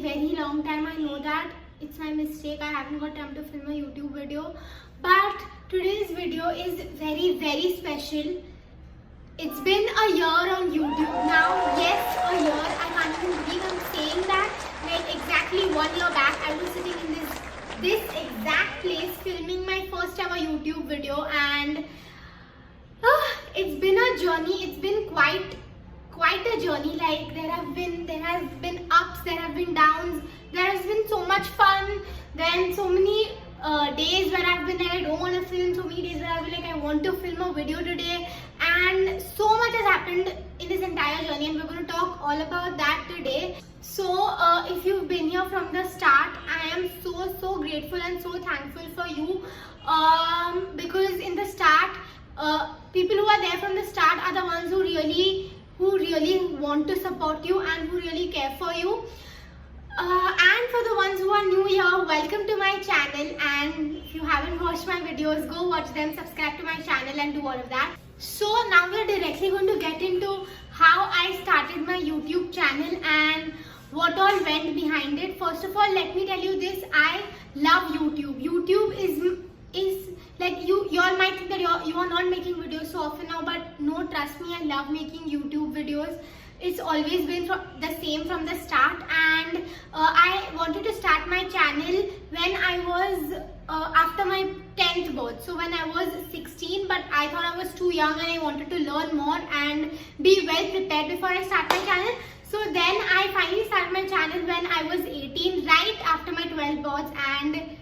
very long time. I know that it's my mistake. I haven't got time to film a YouTube video. But today's video is very special. It's been a year on YouTube now. Yes, a year. I can't even believe I'm saying that. Like exactly 1 year back, I was sitting in this exact place filming my first ever YouTube video, and it's been a journey. It's been quite a journey. Like there has been ups, there have been downs, there has been so much fun, then so many days where I've been like I don't want to film, so many days where I've been like I want to film a video today, and so much has happened in this entire journey, and we're going to talk all about that today. So if you've been here from the start, I am so grateful and so thankful for you, because in the start, people who are there from the start are the ones who really want to support you and who really care for you. And for the ones who are new here, welcome to my channel, and if you haven't watched my videos, go watch them, subscribe to my channel and do all of that. So now we're directly going to get into how I started my YouTube channel and what all went behind it. First of all, let me tell you this, I love YouTube. YouTube is like you all might think that you are not making videos so often now, but no, trust me, I love making YouTube videos. It's always been the same from the start, and I wanted to start my channel when I was after my 10th birth, so when I was 16, but I thought I was too young and I wanted to learn more and be well prepared before I start my channel. So then I finally started my channel when I was 18, right after my 12th birth and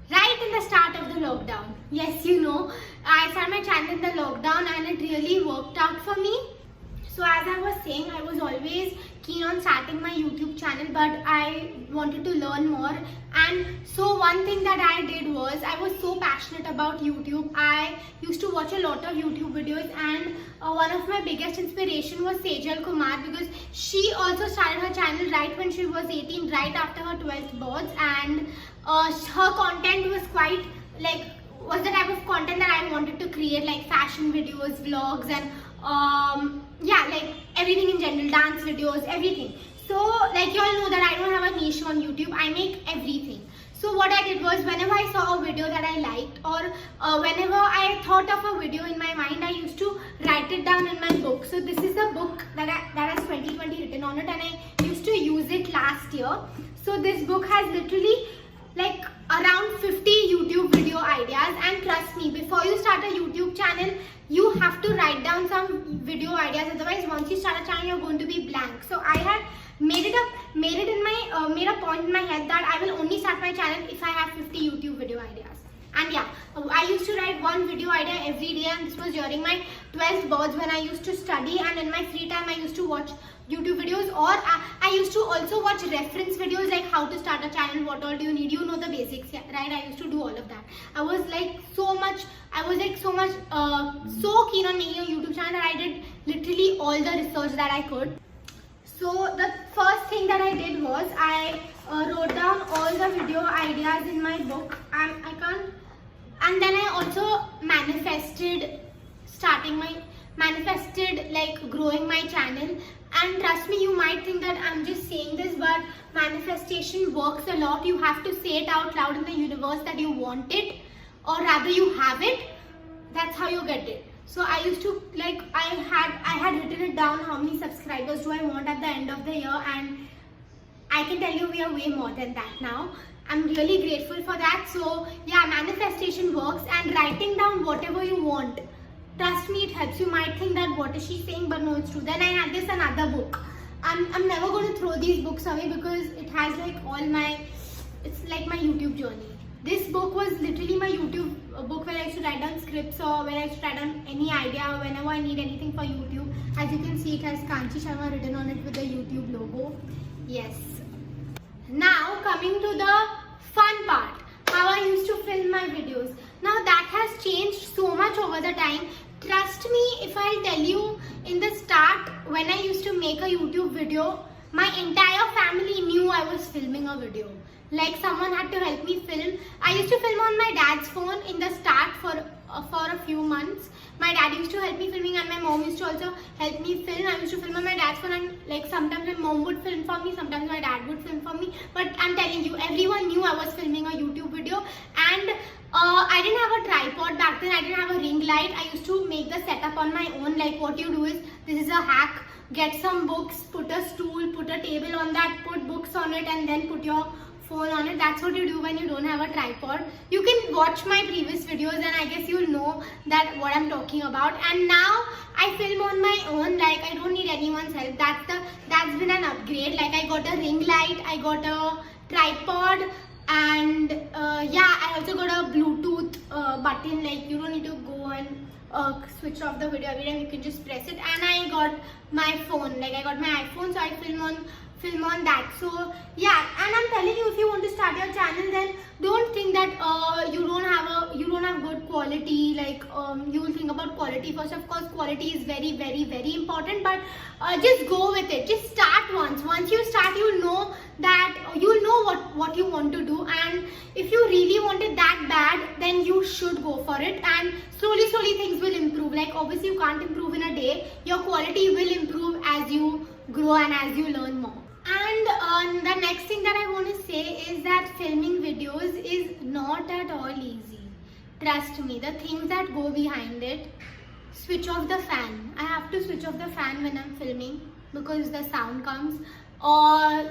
right in the start of the lockdown. Yes, you know, I started my channel in the lockdown and it really worked out for me. So as I was saying, I was always keen on starting my YouTube channel, but I wanted to learn more. And so one thing that I did was, I was so passionate about YouTube. I used to watch a lot of YouTube videos, and one of my biggest inspiration was Sejal Kumar, because she also started her channel right when she was 18, right after her 12th birth, and her content was quite was the type of content that I wanted to create, like fashion videos, vlogs, and yeah, like everything in general, dance videos, everything. So like you all know that I don't have a niche on YouTube, I make everything. So what I did was, whenever I saw a video that I liked, or whenever I thought of a video in my mind, I used to write it down in my book. So this is a book that has 2020 written on it, and I used to use it last year. So this book has literally like around 50 YouTube video ideas, and trust me, before you start a YouTube channel, you have to write down some video ideas, otherwise once you start a channel, you're going to be blank. So I had made a point in my head that I will only start my channel if I have 50 YouTube video ideas. And yeah, I used to write one video idea every day, and this was during my 12th birth when I used to study, and in my free time I used to watch YouTube videos, or I used to also watch reference videos like how to start a channel, what all do you need, you know the basics, yeah, right? I used to do all of that. I was so keen on making a YouTube channel that I did literally all the research that I could. So the first thing that I did was I wrote down all the video ideas in my book, and then I also manifested like growing my channel. And trust me, you might think that I'm just saying this, but manifestation works a lot. You have to say it out loud in the universe that you want it, or rather you have it. That's how you get it. So I used to I had written it down, how many subscribers do I want at the end of the year, and I can tell you we are way more than that now. I'm really grateful for that. So yeah, manifestation works, and writing down whatever you want, trust me, it helps. You might think that what is she saying, but no, it's true. Then I had this another book. I'm never going to throw these books away because it has it's like my YouTube journey. This book was literally my YouTube book where I used to write down scripts, or where I used to write down any idea whenever I need anything for YouTube. As you can see, it has Kanchi Sharma written on it with the YouTube logo. Yes. Now coming to the fun part, how I used to film my videos. Now that has changed so much over the time. Trust me if I tell you, in the start when I used to make a YouTube video, my entire family knew I was filming a video. Like someone had to help me film. I used to film on my dad's phone in the start for a few months. My dad used to help me filming, and my mom used to also help me film. I used to film on my dad's phone, and like sometimes my mom would film for me, sometimes my dad would film for me. But I'm telling you, everyone knew I was filming a YouTube video, and I didn't have a tripod back then. I didn't have a ring light. I used to make the setup on my own. Like what you do is, this is a hack. Get some books, put a stool, put a table on that, put books on it, and then put your phone on it. That's what you do when you don't have a tripod. You can watch my previous videos and I guess you'll know that what I'm talking about. And now I film on my own. Like I don't need anyone's help. That's been an upgrade. Like I got a ring light, I got a tripod, and yeah, I also got a Bluetooth button. Like you don't need to go and switch off the video every time. You can just press it. And I got my phone. Like I got my iPhone, so I film on that. So yeah, and I'm telling you, if you want to start your channel, then don't think that you don't have good quality. Like you will think about quality first. Of course, quality is very, very, very important, but just go with it. Just start once you start, you'll know that you'll know what you want to do. And if you really want it that bad, then you should go for it, and slowly things will improve. Like obviously you can't improve in a day. Your quality will improve as you grow and as you learn more. And the next thing that I want to say is that filming videos is not at all easy. Trust me, the things that go behind it. Switch off the fan. I have to switch off the fan when I'm filming because the sound comes. Or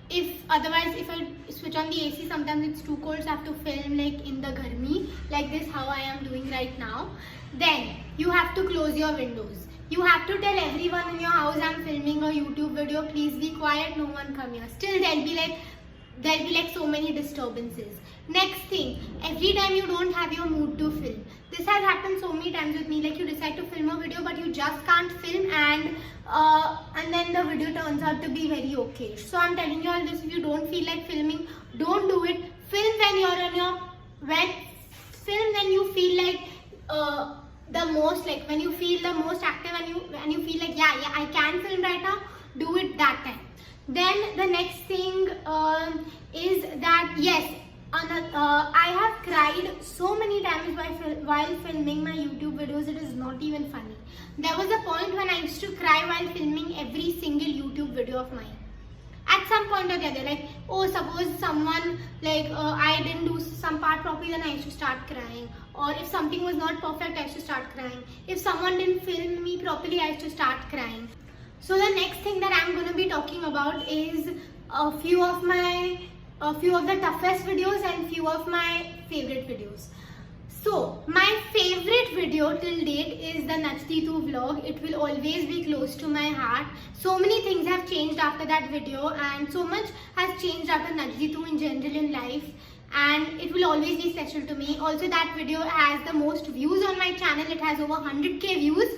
if I switch on the AC, sometimes it's too cold, so I have to film like in the garmi, like this, how I am doing right now. Then you have to close your windows. You have to tell everyone in your house, I'm filming a YouTube video, please be quiet, no one come here. Still there'll be like so many disturbances. Next thing, every time you don't have your mood to film. This has happened so many times with me. Like you decide to film a video but you just can't film, and then the video turns out to be very okay. So I'm telling you all this, if you don't feel like filming, don't do it. Film when you feel like the most, like when you feel the most active and you feel like yeah I can film right now, do it that time. Then the next thing is that yes, I have cried so many times while filming my YouTube videos. It is not even funny. There was a point when I used to cry while filming every single YouTube video of mine. At some point or the other, like suppose someone like I didn't do some part properly, then I used to start crying. Or if something was not perfect, I used to start crying. If someone didn't film me properly, I used to start crying. So the next thing that I'm going to be talking about is a few of the toughest videos and few of my favorite videos. So my favorite video till date is the Nachti Tu vlog. It will always be close to my heart. So many things have changed after that video, and so much has changed after Nachti Tu in general in life, and it will always be special to me. Also, that video has the most views on my channel. It has over 100k views.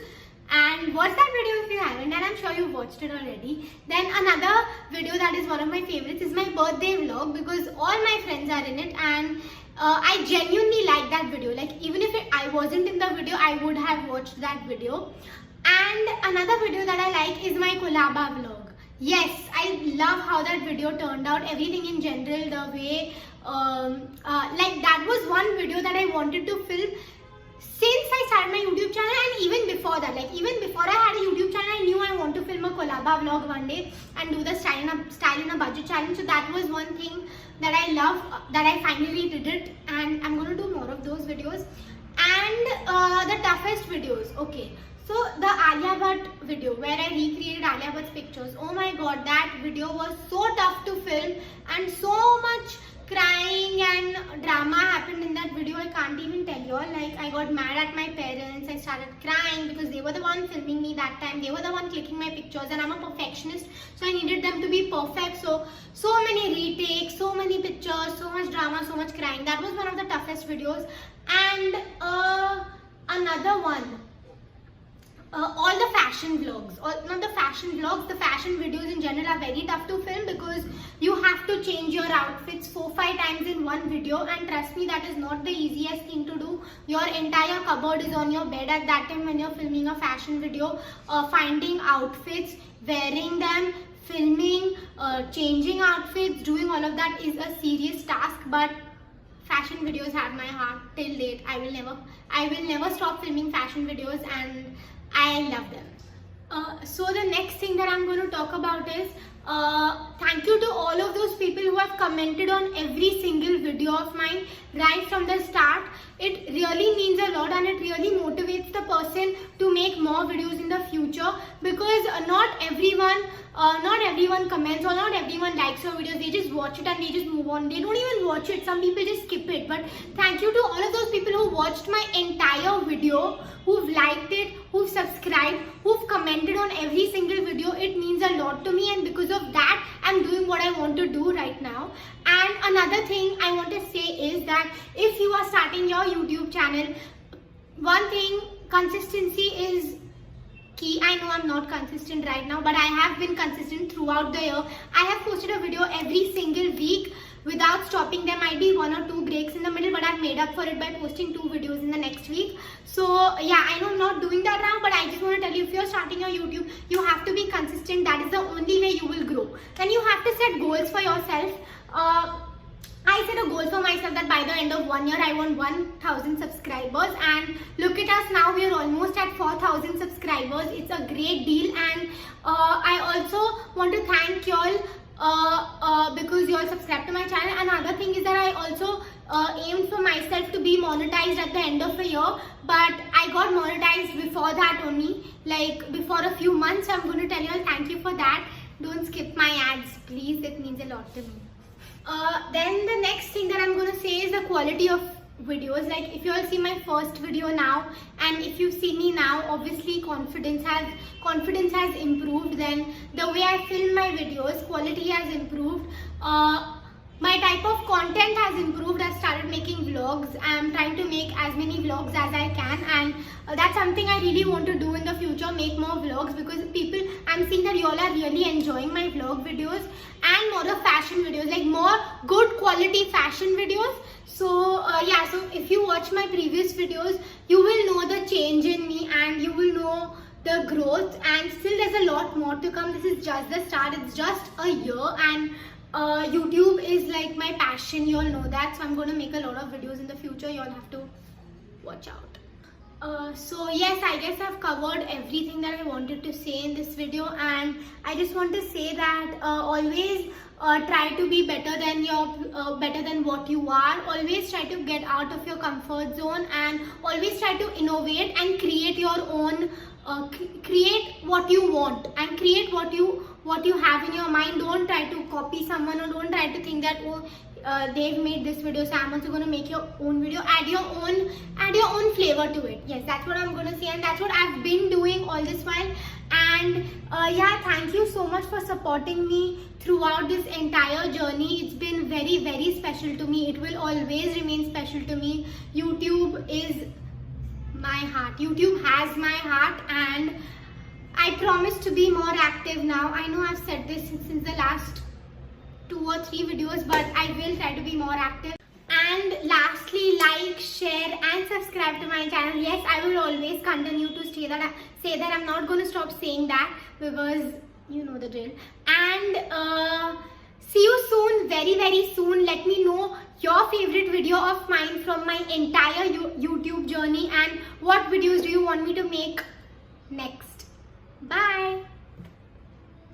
And watch that video if you haven't, and I'm sure you've watched it already. Then another video that is one of my favorites is my birthday vlog, because all my friends are in it, and I genuinely like that video. Like even if I wasn't in the video, I would have watched that video. And another video that I like is my Colaba vlog. Yes, I love how that video turned out. Everything in general, the way like that was one video that I wanted to film since I started my YouTube channel, and even before that, like even before I had a YouTube channel, I knew I want to film a Colaba vlog one day and do the style in a budget challenge. So that was one thing that I love, that I finally did it, and I'm going to do more of those videos. And the toughest videos, okay. So the Alia Bhatt video where I recreated Alia Bhatt's pictures. Oh my god, that video was so tough to film, and so much crying and drama happened in that video. I can't even tell you all. Like I got mad at my parents. I started crying because they were the one filming me that time. They were the one clicking my pictures, and I'm a perfectionist, so I needed them to be perfect. So many retakes, so many pictures, so much drama, so much crying. That was one of the toughest videos. And another one, all the fashion vlogs, or not the fashion vlogs, the fashion videos in general are very tough to film because you have to change your outfits 4-5 times in one video, and trust me, that is not the easiest thing to do. Your entire cupboard is on your bed at that time when you're filming a fashion video. Finding outfits, wearing them, filming, changing outfits, doing all of that is a serious task, but fashion videos have my heart till date. I will never stop filming fashion videos, and I love them. So the next thing that I'm going to talk about is thank you to all of those people who have commented on every single video of mine right from the start. It really means a lot, and it really motivates the person to make more videos in the future, because not everyone comments or not everyone likes your videos. They just watch it and they just move on. They don't even watch it. Some people just skip it. But thank you to all of those people who watched my entire video, who've liked it, who've subscribed, who've commented on every single video. It means a lot to me, and because of that, I'm doing what I want to do right now. And another thing I want to say is that if you are starting your YouTube channel, one thing, consistency is key. I know I'm not consistent right now, but I have been consistent throughout the year. I have posted a video every single week without stopping. There might be 1 or 2 breaks in the middle, but I've made up for it by posting 2 videos in the next week. So yeah, I know I'm not doing that now, but I just want to tell you, if you're starting your YouTube, you have to be consistent. That is the only way you will grow. Then you have to set goals for yourself. I set a goal for myself that by the end of 1 year, I want 1,000 subscribers, and look at us now, we are almost at 4,000 subscribers. It's a great deal, and I also want to thank y'all because you all subscribe to my channel. Another thing is that I also aimed for myself to be monetized at the end of the year, but I got monetized before that only, like before a few months. So I'm going to tell you all thank you for that. Don't skip my ads, please. It means a lot to me. Then the next thing that I'm going to say is the quality of videos. Like, if you all see my first video now, and if you see me now, obviously confidence has improved. Then the way I film my videos, quality has improved. My type of content has improved. I started making vlogs. I'm trying to make as many vlogs as I can, and that's something I really want to do in the future, make more vlogs, because I'm seeing that you all are really enjoying my vlog videos, and more of fashion videos, like more good quality fashion videos. So yeah, so if you watch my previous videos, you will know the change in me, and you will know the growth, and still there's a lot more to come. This is just the start. It's just a year, and YouTube is like my passion, you all know that. So I'm going to make a lot of videos in the future. You all have to watch out. So yes, I guess I've covered everything that I wanted to say in this video, and I just want to say that always try to be better than what you are. Always try to get out of your comfort zone, and always try to innovate and create your own create what you want, and create what you have in your mind. Don't try to copy someone, or don't try to think that they've made this video, so I'm also going to make your own video. Add your own flavor to it. Yes, that's what I'm going to say, and that's what I've been doing all this while. And yeah, thank you so much for supporting me throughout this entire journey. It's been very, very special to me. It will always remain special to me. YouTube is my heart. YouTube has my heart, and I promise to be more active now. I know I've said this since the last 2 or 3 videos, but I will try to be more active. And lastly, like, share and subscribe to my channel. Yes, I will always continue to say that I'm not going to stop saying that, because you know the drill. And see you soon, very, very soon. Let me know your favorite video of mine from my entire YouTube journey, and what videos do you want me to make next.